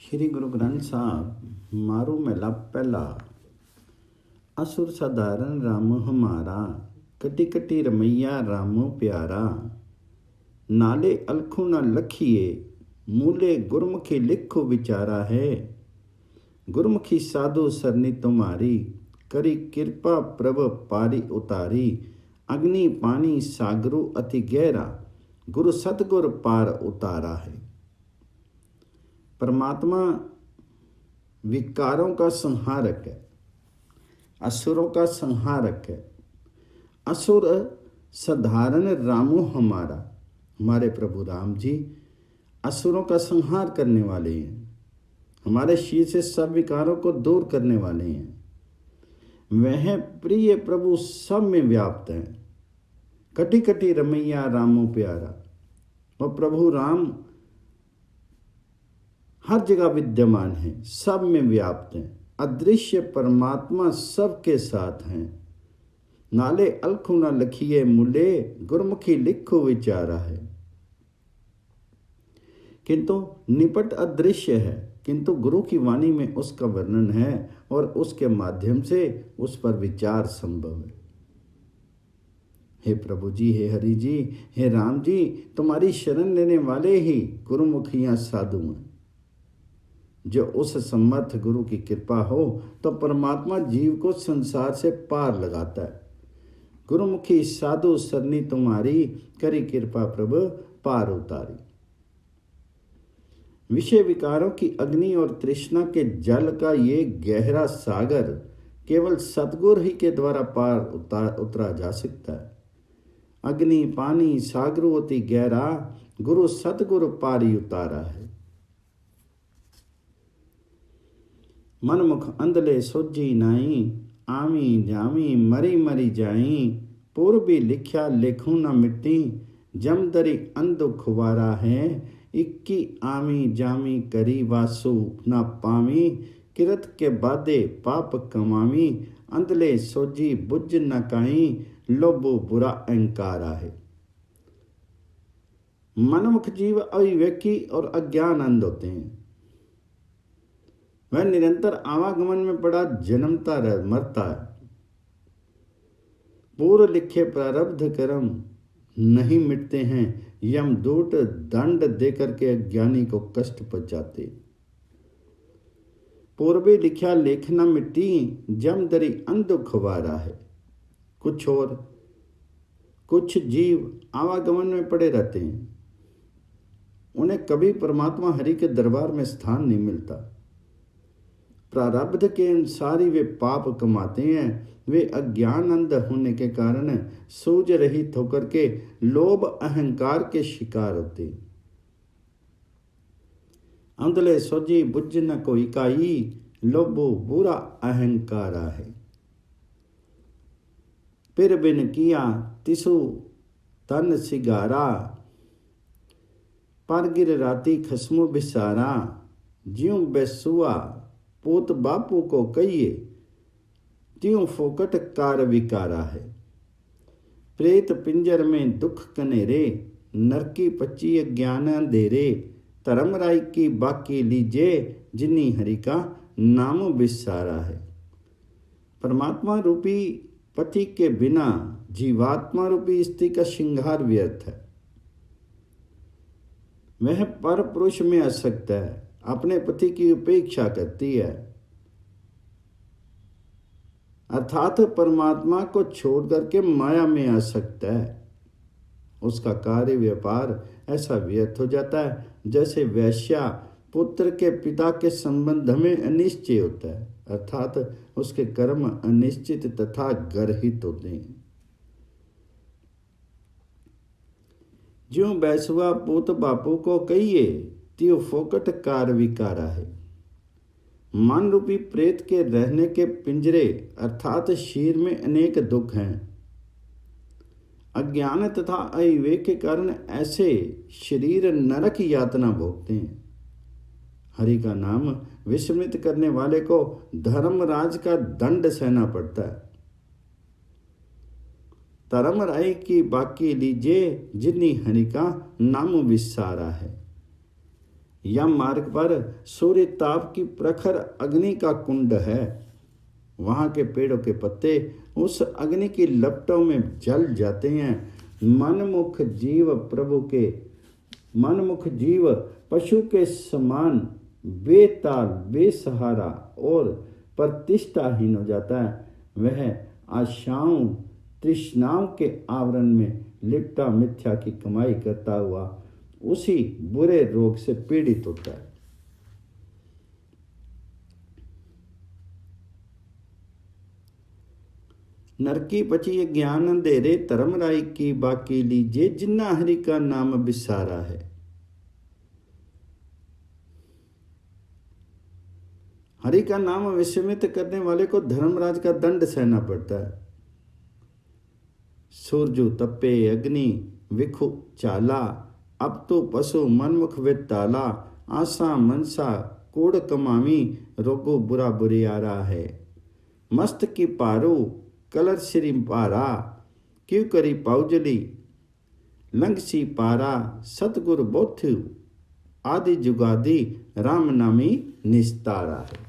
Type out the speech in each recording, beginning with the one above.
श्री गुरु ग्रंथ साहब मारू महला पहला। असुर साधारण राम हमारा, कटी कटी रमैया रामो प्यारा। नाले अलखू न लखिए, मूले गुरमुखी लिखो विचारा है। गुरमुखी साधु सरनी तुम्हारी, करी कृपा प्रभ पारी उतारी। अग्नि पानी सागरु अति गहरा, गुरु सतगुर पार उतारा है। परमात्मा विकारों का संहारक है, असुरों का संहारक है। असुर साधारण रामो हमारा, हमारे प्रभु राम जी असुरों का संहार करने वाले हैं, हमारे शीर से सब विकारों को दूर करने वाले हैं। वह प्रिय प्रभु सब में व्याप्त हैं, कटी कटी रमैया रामो प्यारा। वह प्रभु राम हर जगह विद्यमान है, सब में व्याप्त हैं। अदृश्य परमात्मा सबके साथ हैं। नाले अलखू न लखिए मूले, गुरमुखी लिखो विचारा है। किंतु निपट अदृश्य है, किंतु गुरु की वाणी में उसका वर्णन है और उसके माध्यम से उस पर विचार संभव है। हे प्रभु जी, हे हरि जी, हे राम जी, तुम्हारी शरण लेने वाले ही गुरुमुखियां साधु हैं। जो उस समर्थ गुरु की कृपा हो तो परमात्मा जीव को संसार से पार लगाता है। गुरुमुखी साधु सरनी तुम्हारी, करी कृपा प्रभु पार उतारी। विषय विकारों की अग्नि और तृष्णा के जल का ये गहरा सागर केवल सतगुरु ही के द्वारा पार उतरा जा सकता है। अग्नि पानी सागरु अति गहरा, गुरु सतगुरु पारी उतारा है। मनमुख अंधले सोझी नाई, आमी जामी मरी मरी जाई। पूर्वी लिख्या लेखू न मिट्टी, जमदरी अंधु खुवारा है। इक्की आमी जामी करी वासु न पामी, किरत के बादे पाप कमामी। अंधले सोझी बुझ न काई, लोभो बुरा अहंकारा है। मनमुख जीव अविवेकी और अज्ञान अंध होते हैं। वह निरंतर आवागमन में पड़ा जन्मता मरता है। पूर्व लिखे प्रारब्ध कर्म नहीं मिटते हैं, यमदूत दंड देकर के अज्ञानी को कष्ट पहुंचाते। पूर्वे लिखा लेख न मिट्टी, जमदरी अंध खुवारा है। कुछ जीव आवागमन में पड़े रहते हैं, उन्हें कभी परमात्मा हरि के दरबार में स्थान नहीं मिलता। प्रारब्ध के अनुसार ही वे पाप कमाते हैं। वे अज्ञान अंध होने के कारण सूझ रहित होकर के लोभ अहंकार के शिकार होते। अंधले सोझी बुझ न कोई काई, लोभो बुरा अहंकारा है। फिर बिन किया तिसु तन सिगारा, पर गिर राती खसमु बिसारा। ज्यों बेसुआ पूत बापू को कहिए, त्यों फोकट कार विकारा है। प्रेत पिंजर में दुख कनेरे, नरकी पच्ची अज्ञान अंधेरे। धर्म राय की बाकी लीजे, जिन्नी हरि का नाम विसारा है। परमात्मा रूपी पति के बिना जीवात्मा रूपी स्त्री का श्रृंगार व्यर्थ है। वह पर पुरुष में आसक्त है, अपने पति की उपेक्षा करती है, अर्थात परमात्मा को छोड़ करके माया में आसक्त है। उसका कार्य व्यापार ऐसा व्यर्थ हो जाता है जैसे वैश्या पुत्र के पिता के संबंध में अनिश्चय होता है, अर्थात उसके कर्म अनिश्चित तथा गर्हित होते हैं। ज्यों बैसुआ पूत बापू को कहिए, त्यो फोकट कार विकारा है। मन रूपी प्रेत के रहने के पिंजरे अर्थात शीर में अनेक दुख हैं। अज्ञान तथा अविवेक के कारण ऐसे शरीर नरक यातना भोगते हैं। हरि का नाम विस्मृत करने वाले को धर्मराज का दंड सहना पड़ता है। धर्म राय की बाकी लीजिए, जिन्नी हरि का नाम विसारा है। यम मार्ग पर सूर्य ताप की प्रखर अग्नि का कुंड है। वहाँ के पेड़ों के पत्ते उस अग्नि की लपटों में जल जाते हैं। मनमुख जीव पशु के समान बेताल, बेसहारा और प्रतिष्ठाहीन हो जाता है। वह आशाओं, तृष्णाओं के आवरण में लिपटा मिथ्या की कमाई करता हुआ उसी बुरे रोग से पीड़ित होता है। नरकी पची ज्ञान अंधेरे, धर्म राई की बाकी लीजिए, जिन्ना हरि का नाम बिसारा है। हरि का नाम विस्मृत करने वाले को धर्मराज का दंड सहना पड़ता है। सूरजु तपे अग्नि विखु चाला, अब तो पशु मनमुख विताला, आशा मनसा कूड़ कमावी, रोगो बुरा बुरी आ रहा है। मस्त की पारो कलर श्री पारा, क्यों करी पाउजली लंगसी पारा, सतगुरु बोथु आदि जुगादि, राम नामी निस्तारा है।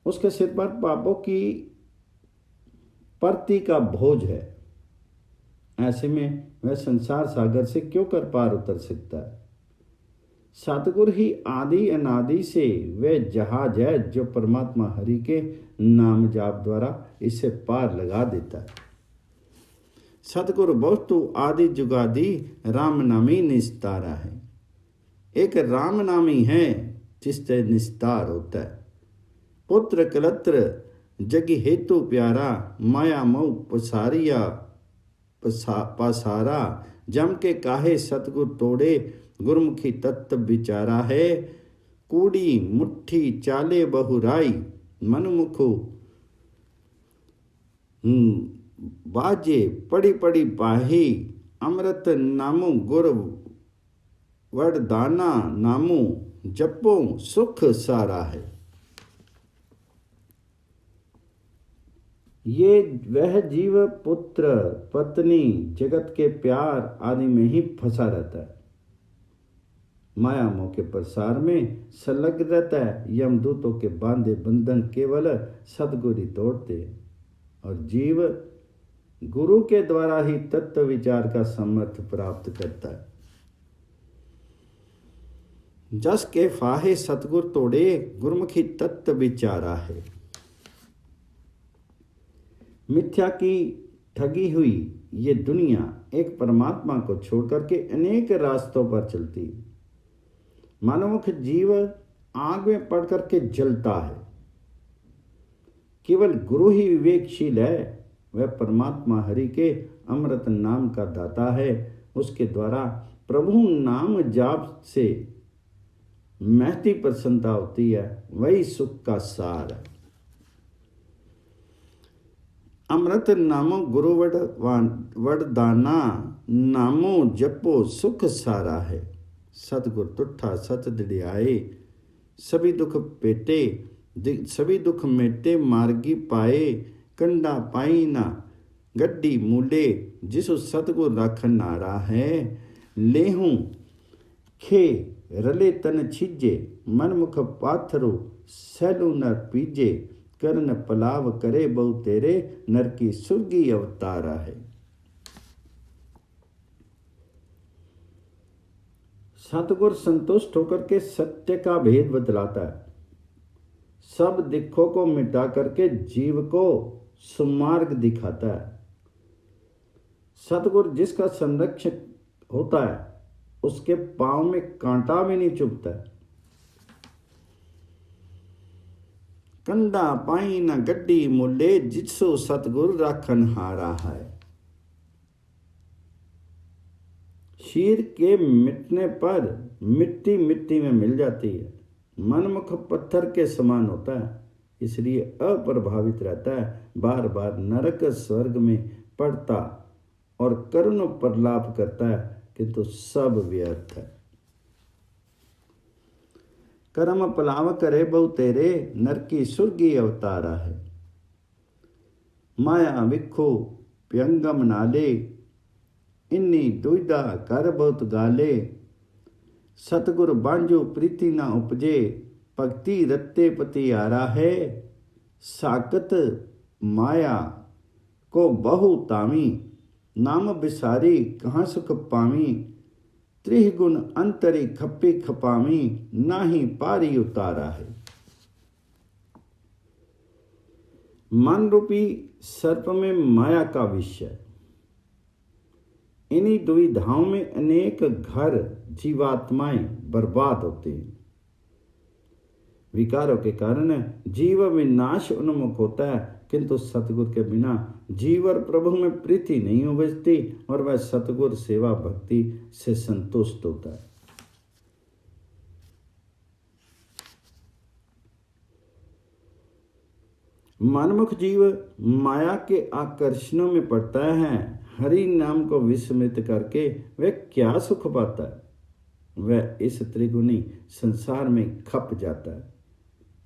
उसके सिर पर पापों की परती का बोझ है। ऐसे में वह संसार सागर से क्यों कर पार उतर सकता है। सतगुरु ही आदि अनादि से वह जहाज है जो परमात्मा हरि के नाम जाप द्वारा इसे पार लगा देता है। सतगुरु बहुतु आदि जुगादि, राम नामी निस्तारा है। एक राम नामी है जिससे निस्तार होता है। पुत्र कलत्र जगी हेतु प्यारा, माया मोह पसारिया पसारा, जम के काहे सतगुर तोड़े, गुरमुखी तत्व विचारा है। कूड़ी मुट्ठी चाले बहुराई, मनमुखो बाजे पड़ी पड़ी पाही, अमृत नामो गुर वरदाना नामो, जपो सुख सारा है। ये वह जीव पुत्र पत्नी जगत के प्यार आदि में ही फंसा रहता है। माया मोह के प्रसार में संलग्न रहता है। यमदूतों के बांधे बंधन केवल सद्गुरु तोड़ते हैं और जीव गुरु के द्वारा ही तत्व विचार का समर्थ प्राप्त करता है। जस के फाहे सतगुर तोड़े, गुरमुखी तत्व विचारा है। मिथ्या की ठगी हुई ये दुनिया एक परमात्मा को छोड़कर के अनेक रास्तों पर चलती। मनमुख जीव आग में पड़ करके जलता है। केवल गुरु ही विवेकशील है। वह परमात्मा हरि के अमृत नाम का दाता है। उसके द्वारा प्रभु नाम जाप से महती प्रसन्नता होती है। वही सुख का सार है। अमृत नामो गुरु वरदाना, नामो जपो सुख सारा है। सतगुर तुठा सत दिड़ियाए, सभी दुख पेटे, सभी दुख मेटे, मार्गी पाए, कंडा पाई ना गड्डी मूले, जिसु सतगुर राखन नारा है। लेहूं खे रले तन छीजे, मनमुख पाथरो सैलू न पीजे, करन पलाव करे बहु तेरे, नर की सुर्गी अवतारा है। सतगुर संतुष्ट होकर के सत्य का भेद बतलाता है। सब दिखों को मिटा करके जीव को सुमार्ग दिखाता है। सतगुर जिसका संरक्षक होता है उसके पांव में कांटा भी नहीं चुभता है। कंडा पाई न गड्डी मूले, जिसो सतगुर राखन हारा है। शीर के मिटने पर मिट्टी मिट्टी में मिल जाती है। मनमुख पत्थर के समान होता है, इसलिए अप्रभावित रहता है। बार बार नरक स्वर्ग में पड़ता और करुण प्रलाप करता है, किंतु सब व्यर्थ है। कर्म पलाव करे बहु तेरे, नर की सुर्गी अवतारा है। माया विखो प्यंगम नाले, इन्नी दुविधा कर बहुत गाले, सतगुर बांझो प्रीति ना उपजे, भक्ति रत्ते पतियारा है। साकत माया को बहु तामी, नाम बिसारी कहाँ सुख पामी। त्रिगुण अंतरी खप्पी खपामी, नाही पारी उतारा है। मन रूपी सर्प में माया का विषय। इन्हीं दुविधाओं में अनेक घर जीवात्माएं बर्बाद होते हैं। विकारों के कारण जीव विनाश उन्मुख होता है, किंतु सतगुरु के बिना जीव और प्रभु में प्रीति नहीं उपजती और वह सतगुरु सेवा भक्ति से संतुष्ट होता है। मनमुख जीव माया के आकर्षणों में पड़ता है। हरि नाम को विस्मृत करके वह क्या सुख पाता है। वह इस त्रिगुणी संसार में खप जाता है,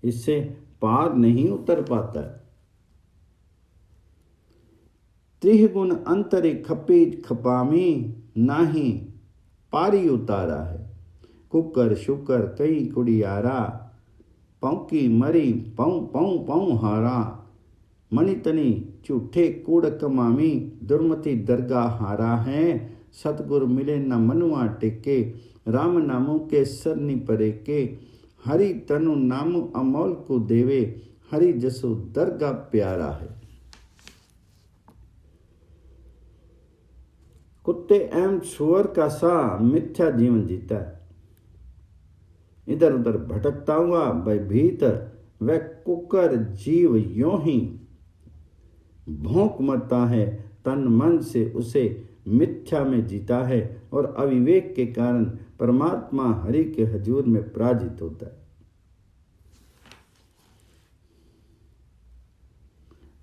इससे पार नहीं उतर पाता है। त्रिगुण अंतरे खपे खपामी, नाही पारी उतारा है। कुकर शुकर कई कुड़ियारा, पौकी मरी पौ पौ पौ हारा। मणि तनी झूठे कूड़ कमामी, दुर्मति दरगाह हारा है। सतगुरु मिले न मनुआ टेके, राम नामों के सरनी परे के। हरि तनु नाम अमोल को देवे, हरि जसो दरगाह प्यारा है। कुत्ते एवं सुअर का सा मिथ्या जीवन जीता है, इधर उधर भटकता हुआ भयभीत वह कुकर जीव यों ही भौंक मरता है। तन मन से उसे मिथ्या में जीता है और अविवेक के कारण परमात्मा हरि के हजूर में पराजित होता है।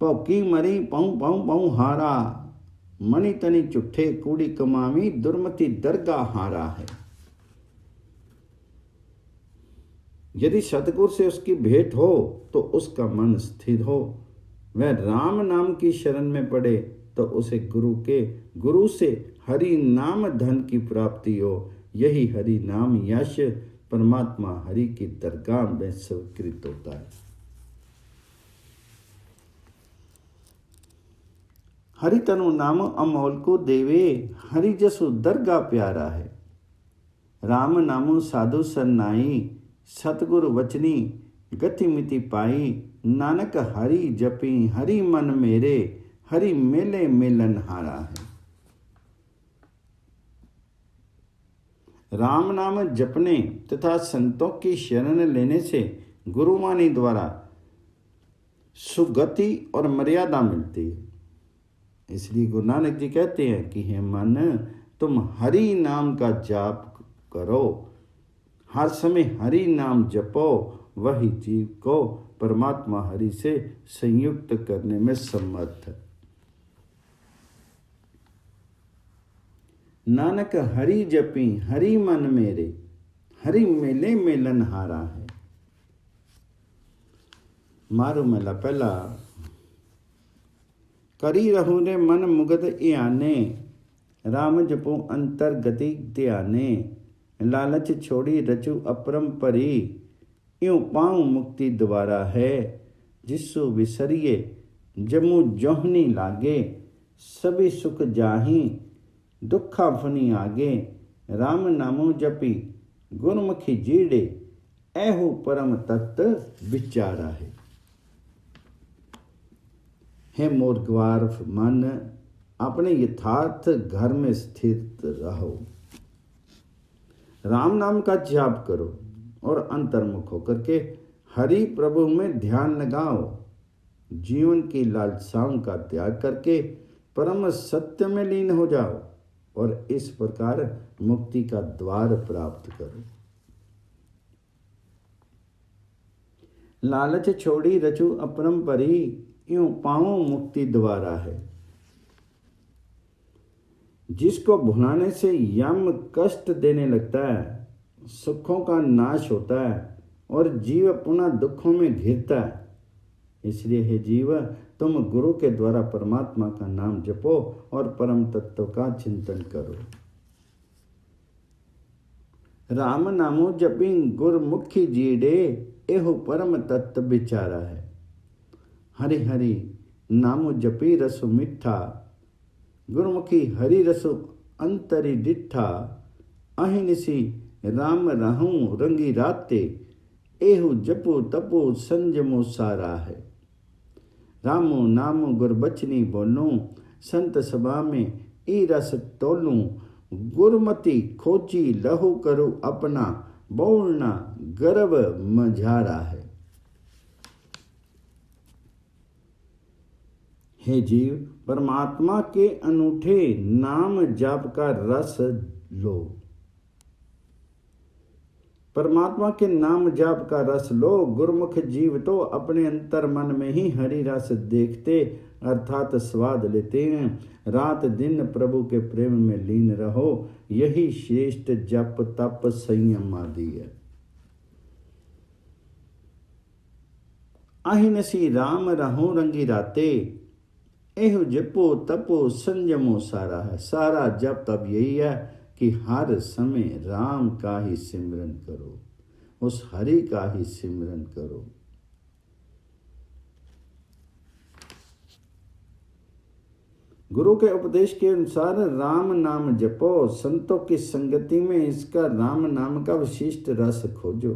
पौकी मरी पौ पौ पौ हारा, मणि तनी चुट्ठे कूड़ी कमामी, दुर्मति दरगाह हारा है। यदि सतगुरु से उसकी भेंट हो तो उसका मन स्थिर हो, वह राम नाम की शरण में पड़े तो उसे गुरु से हरि नाम धन की प्राप्ति हो। यही हरि नाम यश परमात्मा हरि की दरगाह में स्वीकृत होता है। हरि तनु नाम अमोल को देवे, हरि जसु दरगाह प्यारा है। राम नामो साधु सरनाई, सतगुरु वचनी गति मिति पाई। नानक हरि जपी हरि मन मेरे, हरि मेले मेलन हारा है। राम नाम जपने तथा संतों की शरण लेने से गुरुवाणी द्वारा सुगति और मर्यादा मिलती है। इसलिए गुरु नानक जी कहते हैं कि हे मन, तुम हरि नाम का जाप करो, हर समय हरि नाम जपो, वही जीव को परमात्मा हरि से संयुक्त करने में समर्थ है। नानक हरि जपी हरि मन मेरे, हरि मेले मेलन हारा है। मारो मेला पहला करी रहू रे मन मुगद इयाने, राम जपो अंतर गति ध्याने। लालच छोड़ी रचु अपरम परी, यूं पाऊं मुक्ति द्वारा है। जिसु विसरिए जमु जोहनी लागे, सभी सुख जाही दुखा फनी आगे। राम नामो जपी गुरमुखी जीड़े, ऐहु परम तत्व विचारा है। हे मोर ग्वार मन, अपने यथार्थ घर में स्थित रहो, राम नाम का जाप करो और अंतर्मुख होकर के हरि प्रभु में ध्यान लगाओ। जीवन की लालसाओं का त्याग करके परम सत्य में लीन हो जाओ और इस प्रकार मुक्ति का द्वार प्राप्त करो। लालच छोड़ी रचु अपरम परी, यूं पाओ मुक्ति द्वारा है। जिसको भुलाने से यम कष्ट देने लगता है, सुखों का नाश होता है और जीव पुनः दुखों में घिरता है। इसलिए हे जीव, तुम गुरु के द्वारा परमात्मा का नाम जपो और परम तत्व का चिंतन करो। राम नामो जपी गुरमुखी जीड़े, एहो परम तत्व विचारा है। हरि हरि नामो जपी रसो मिठा, गुरमुखी हरि रसो अंतरी डिठा। अहिनिसी राम रहूं रंगी राते, एहु जपो तपो संजमो सारा है। रामो नामो गुरबचनी बोलूं, संत सभा में ई रस तोलूं। गुरमति खोजी लहु करो अपना, बोलना गर्व मझारा है। हे जीव, परमात्मा के अनूठे नाम जाप का रस लो। परमात्मा के नाम जाप का रस लो। गुरमुख जीव तो अपने अंतर मन में ही हरि रस देखते अर्थात स्वाद लेते हैं। रात दिन प्रभु के प्रेम में लीन रहो, यही श्रेष्ठ जप तप संयम आदि है। अहिनसी राम रहो रंगी राते, एहु जपो तपो संयमो सारा है। सारा जप तब यही है कि हर समय राम का ही सिमरन करो, उस हरि का ही सिमरन करो। गुरु के उपदेश के अनुसार राम नाम जपो। संतों की संगति में इसका राम नाम का विशिष्ट रस खोजो।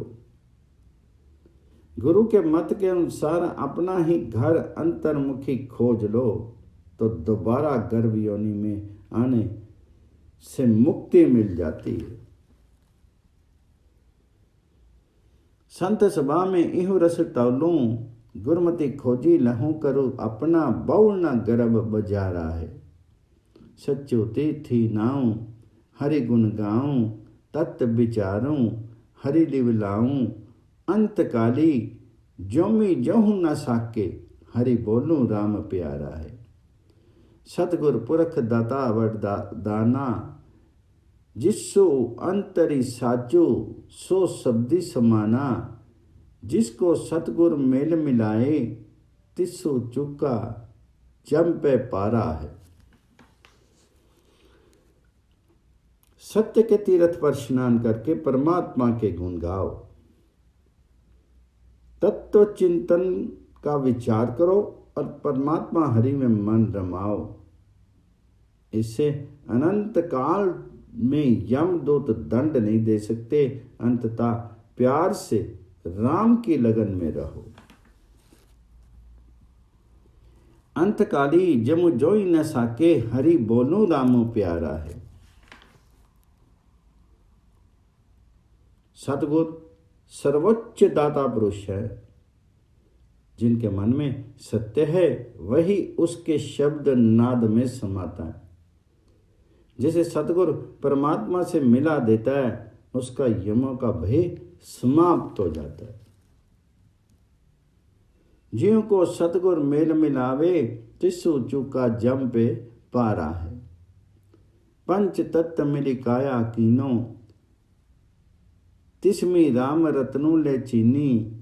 गुरु के मत के अनुसार अपना ही घर अंतर्मुखी खोज लो, तो दोबारा गर्भ योनि में आने से मुक्ति मिल जाती है। संत सभा में इहु रस तौलूं, गुरमति खोजी लहू करो अपना, बहुना गर्भ बजारा है। सच्चो तीर्थी नाऊं, हरि गुण गाऊं, तत्व विचारूं, हरि लिव लाऊं। अंतकाली जोमी जोहू न साके, हरि बोलूं राम प्यारा है। सतगुर पुरख दाता वरदाना, जिसो अंतरी साचो सो शब्दी समाना। जिसको सतगुर मेल मिलाए, तिसो चुका जम पे पारा है। सत्य के तीर्थ पर स्नान करके परमात्मा के गुण गाओ। तत्व चिंतन का विचार करो और परमात्मा हरि में मन रमाओ। इससे अनंत काल में यमदूत दंड नहीं दे सकते। अंततः प्यार से राम की लगन में रहो। अंतकाली जमु जोई न साके, हरि बोलूं रामो प्यारा है। सतगुरु सर्वोच्च दाता पुरुष है। जिनके मन में सत्य है वही उसके शब्द नाद में समाता है। जिसे सतगुरु परमात्मा से मिला देता है, उसका यमों का भय समाप्त हो जाता है। जियों को सतगुर मेल मिलावे, तिसु चूका जम पे पारा है। पंच तत्व मिली काया कीनो, तिसमी राम रत्नु ले चीनी।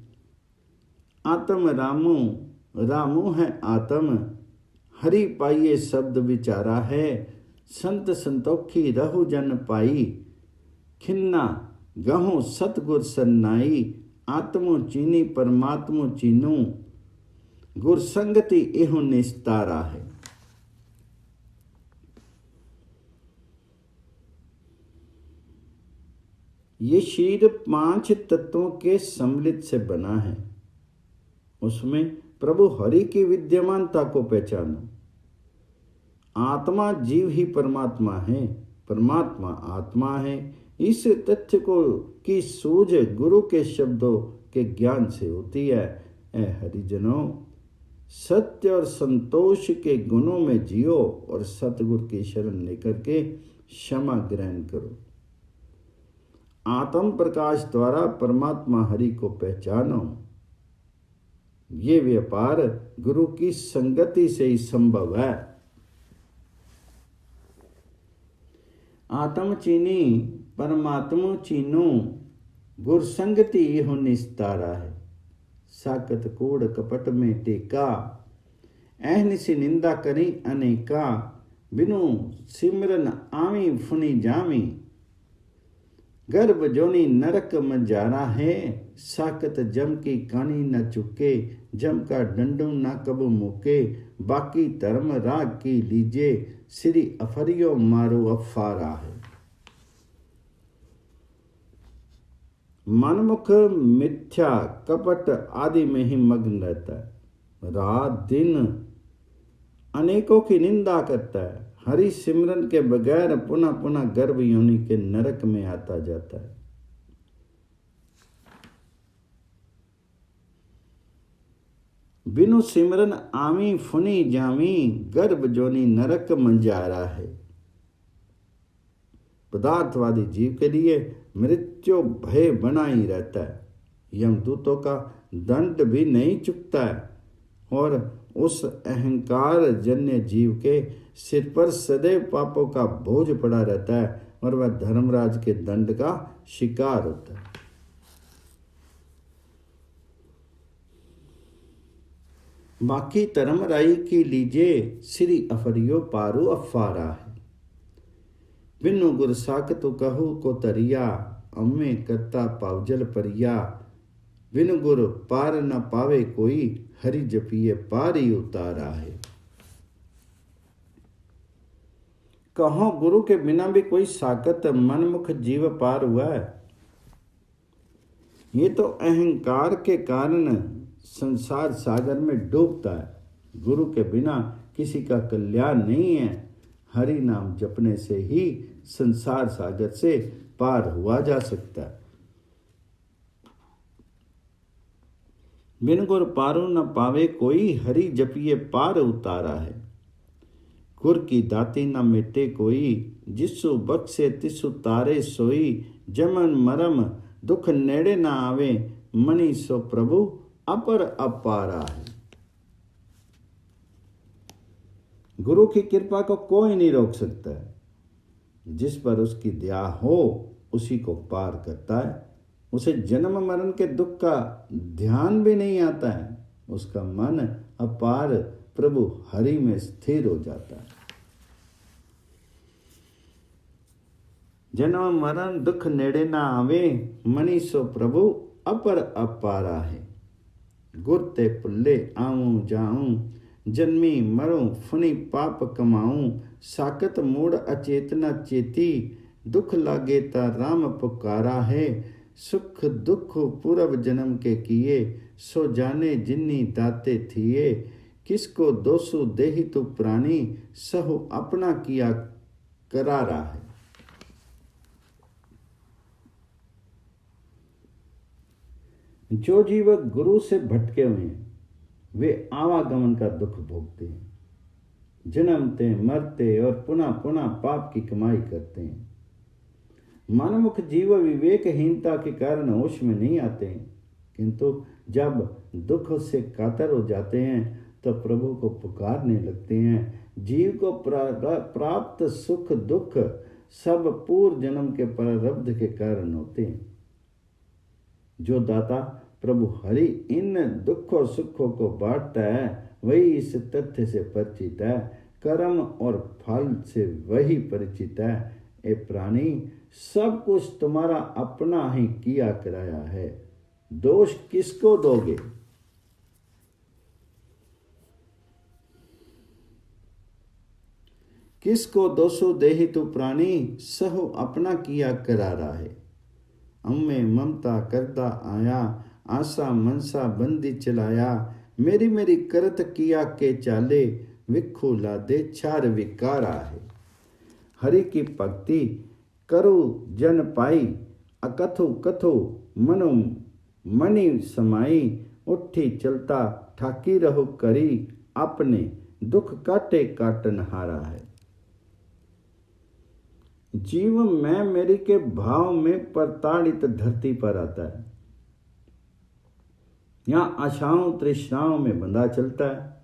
आत्म रामो रामो है आत्म, हरि पाइये शब्द विचारा है। संत संतोखी रहु जन पाई, खिन्ना गहूँ सतगुर सन्नाई। आत्मो चीनी परमात्मो चीनू, गुर संगति एहु निस्तारा है। ये शरीर 5 तत्वों के सम्मिलित से बना है। उसमें प्रभु हरि की विद्यमानता को पहचानो। आत्मा जीव ही परमात्मा है, परमात्मा आत्मा है। इस तथ्य को की सूझ गुरु के शब्दों के ज्ञान से होती है। ऐ हरिजनों, सत्य और संतोष के गुणों में जियो और सतगुरु की शरण लेकर के क्षमा ग्रहण करो। आत्म प्रकाश द्वारा परमात्मा हरि को पहचानो। ये व्यापार गुरु की संगति से ही संभव है। आत्म चीनी परमात्मा चीनो, गुर संगति यह निस्तारा है। साकत कूड़ कपट में टेका, ऐहनिसी निंदा करी अनेका। बिनु सिमरन आवी फुनी जामी, गर्भ जोनी नरक मजारा है, साकत जम की कानी न चुके, जम का डंडू न कब मुके, बाकी धर्म राग की लीजे, श्री अफरियो मारो अफारा है। मनमुख मिथ्या कपट आदि में ही मग्न रहता है, रात दिन अनेकों की निंदा करता है, हरि सिमरन के बगैर पुनः पुनः गर्भ योनि के नरक में आता जाता है। बिनु सिमरन आमी फुनी जामी, गर्भ जोनी नरक मंजारा है। पदार्थवादी जीव के लिए मृत्यु भय बना ही रहता है, यमदूतों का दंड भी नहीं चुकता है, और उस अहंकार जन्य जीव के सिर पर सदैव पापों का बोझ पड़ा रहता है, और वह धर्मराज के दंड का शिकार होता है। बाकी धर्मराई की लीजे, श्री अफरियो पारू अफारा है। बिनु गुर साकतु कहू को तरिया, अम्मे करता पावजल परिया, बिनु गुर पार न पावे कोई, हरि जपिए पार ही उतारा है। कहो गुरु के बिना भी कोई साकत मनमुख जीव पार हुआ है? ये तो अहंकार के कारण संसार सागर में डूबता है। गुरु के बिना किसी का कल्याण नहीं है। हरि नाम जपने से ही संसार सागर से पार हुआ जा सकता है। बिन गुर पारू न पावे कोई, हरि जपिए पार उतारा है। गुर की दाती न मिटे कोई, जिसु बख्शे तिसु तारे सोई, जमन मरम दुख नेड़े न आवे, मनी सो प्रभु अपर अपारा है। गुरु की कृपा को कोई नहीं रोक सकता है। जिस पर उसकी दया हो उसी को पार करता है। उसे जन्म मरण के दुख का ध्यान भी नहीं आता है। उसका मन अपार प्रभु हरि में स्थिर हो जाता है। जन्म मरण दुख नेड़े ना आवे, मनी सो प्रभु अपर अपारा है। गुर ते पुल्ले आऊं जाऊं, जन्मी मरूं फुनी पाप कमाऊं, साकत मूड अचेतना चेती, दुख लागे ता राम पुकारा है। सुख दुख पूर्व जन्म के किए, सो जाने जिन्नी दाते थिए, किसको दोसु देहि तु प्राणी, सहु अपना किया करारा है। जो जीव गुरु से भटके हुए हैं वे आवागमन का दुख भोगते हैं, जन्मते मरते और पुनः पुनः पाप की कमाई करते हैं। मनमुख जीव विवेकहीनता के कारण होश में नहीं आते हैं, किंतु जब दुख से कातर हो जाते हैं तो प्रभु को पुकारने लगते हैं। जीव को प्राप्त सुख दुख सब पूर्व जन्म के प्रारब्ध के कारण होते हैं। जो दाता प्रभु हरि इन दुखों सुखों को बांटता है वही इस तथ्य से परिचित है। कर्म और फल से वही परिचित है। ए प्राणी, सब कुछ तुम्हारा अपना ही किया कराया है, दोष किसको दोगे? किसको दोषो देहि तु प्राणी, सहु अपना किया करारा है। अम्मे ममता करता आया, आशा मनसा बंदी चलाया, मेरी मेरी करत किया के चाले, विखु लादे चार विकारा है। हरि की भक्ति करो जन पाई, अकथो कथो मनो मणि समाई, उठी चलता ठाकी रहो करी, अपने दुख काटे काटन हारा है। जीव मैं मेरी के भाव में प्रताड़ित धरती पर आता है। यहाँ आशाओं तृष्णाओं में बंधा चलता है।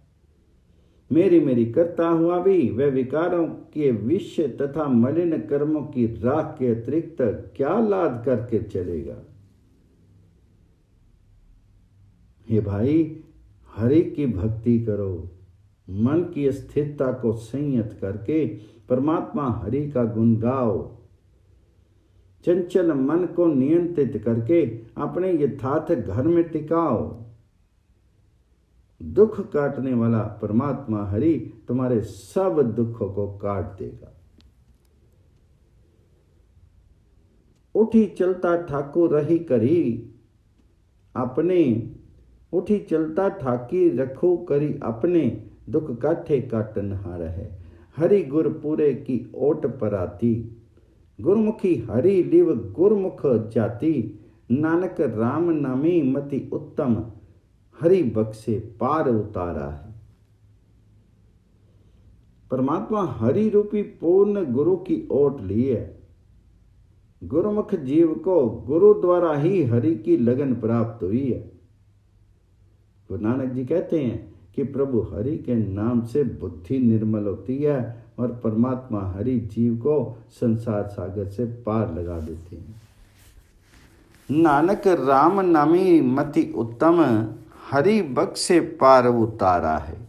मेरी मेरी करता हुआ भी वह विकारों के विष तथा मलिन कर्मों की राख के अतिरिक्त क्या लाद करके चलेगा? हे भाई, हरि की भक्ति करो। मन की स्थिरता को संयत करके परमात्मा हरि का गुण गाओ। चंचल मन को नियंत्रित करके अपने यथार्थ घर में टिकाओ। दुख काटने वाला परमात्मा हरि तुम्हारे सब दुखों को काट देगा। उठी चलता ठाकुर रही करी अपने, उठी चलता ठाकी रखो करी अपने, दुख काठे काटन हार है। हरि गुर पूरे की ओट पर आती, गुरमुखी हरि लिव गुरमुख जाति, नानक राम नामी मति उत्तम, हरि बख्शे पार उतारा है। परमात्मा हरि रूपी पूर्ण गुरु की ओट ली है। गुरुमुख जीव को गुरु द्वारा ही हरि की लगन प्राप्त हुई है। गुरु नानक जी कहते हैं कि प्रभु हरि के नाम से बुद्धि निर्मल होती है और परमात्मा हरि जीव को संसार सागर से पार लगा देते हैं। नानक राम नामी मति उत्तम, हरि बख्शे पार उतारा है।